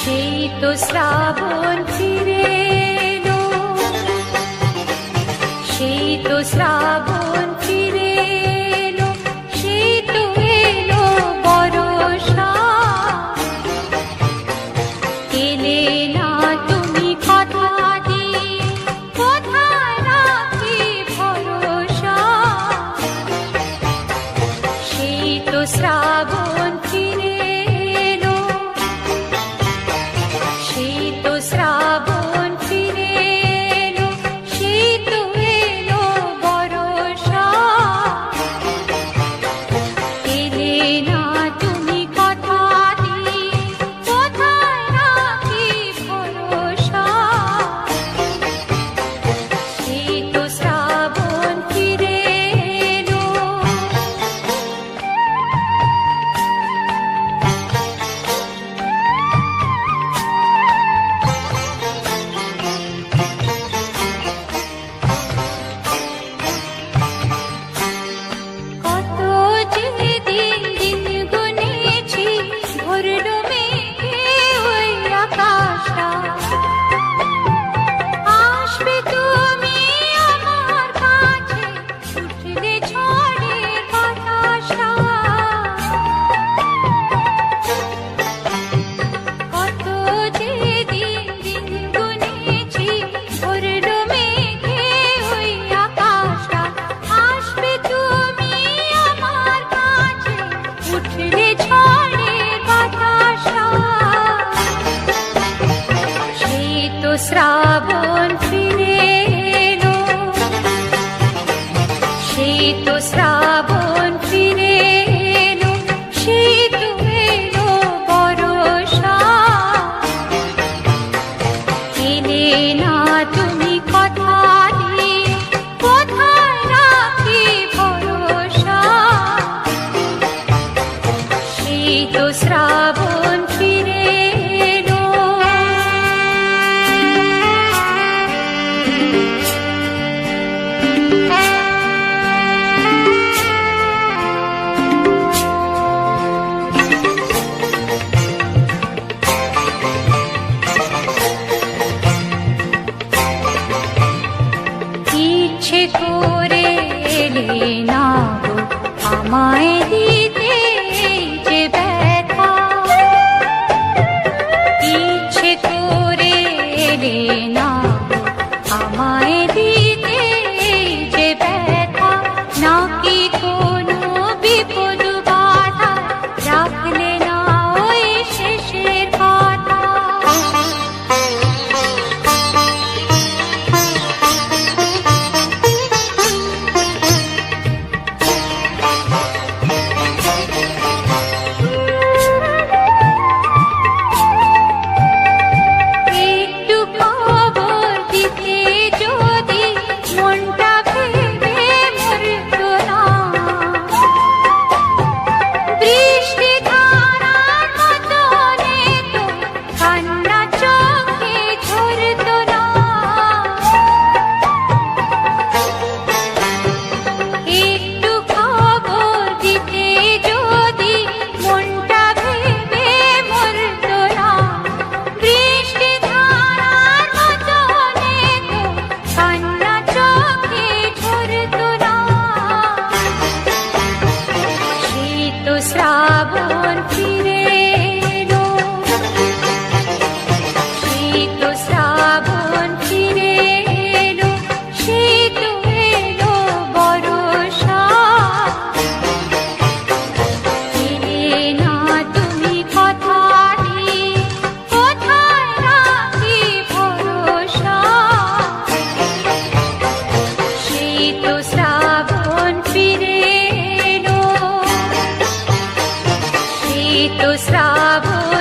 সেই তো শ্রাবণ ফিরে এলো, সেই তো শ্রাবণ ফিরে এলো, সেই তো এলো বর্ষা। এলে না তুমি কথা দিয়ে, কোথায় রাখি ভরসা। সেই তো শ্রাবণ ফিরে এলো, সেই তো শ্রাবণ ফিরে এলো, সেই তো এলো বর্ষা। এলে না তুমি কথা দিয়ে, কোথায় রাখি ভরসা। সেই তো শ্রাবণ ফিরে এলো। কত যে দিন দিন গুনেছি, ভরলো মেঘে ওই আকাশটা। আসবে তুমি আমার কাছে, উঠলে ঝড়ের বাতাসটা। কত যে দিন দিন গুনেছি, ভরলো মেঘে ওই আকাশটা। আসবে তুমি আমার কাছে, উঠলে ঝড়ের বাতাসটা। সেই তো শ্রাবণ ফিরে এলো, সেই তো শ্রাবণ ফিরে এলো, সেই তো এলো বর্ষা। এলে না তুমি কথা দিয়ে, কোথায় রাখি ভরসা। সেই তো শ্রাবণ ফিরে এলো। ইচ্ছে করে এলে না গো আমায় দিতে এই যে ব্যথা। ইচ্ছে করে এলে না গো আমায় দিতে এই যে ব্যথা। নাকি কোনো বিপদ বাধা, রাখলে না ওই শেষের কথা। একটু খবর দিতে যদি মনটা ভেবে মরতো না। বৃষ্টি ধারার মতনে তো কান্না চোখে ঝরতো না। একটু খবর দিতে যদি মনটা ভেবে মরতো না। বৃষ্টি ধারার মতনে তো কান্না চোখে ঝরতো না। সেই তো শ্রাবণ ফিরে এলো, সেই তো শ্রাবণ ফিরে এলো, সেই তো এলো বর্ষা। এলে না তুমি কথা দিয়ে, কোথায় রাখি ভরসা। সেই তো শ্রাবণ ফিরে এলো, সেই তো শ্রাবণ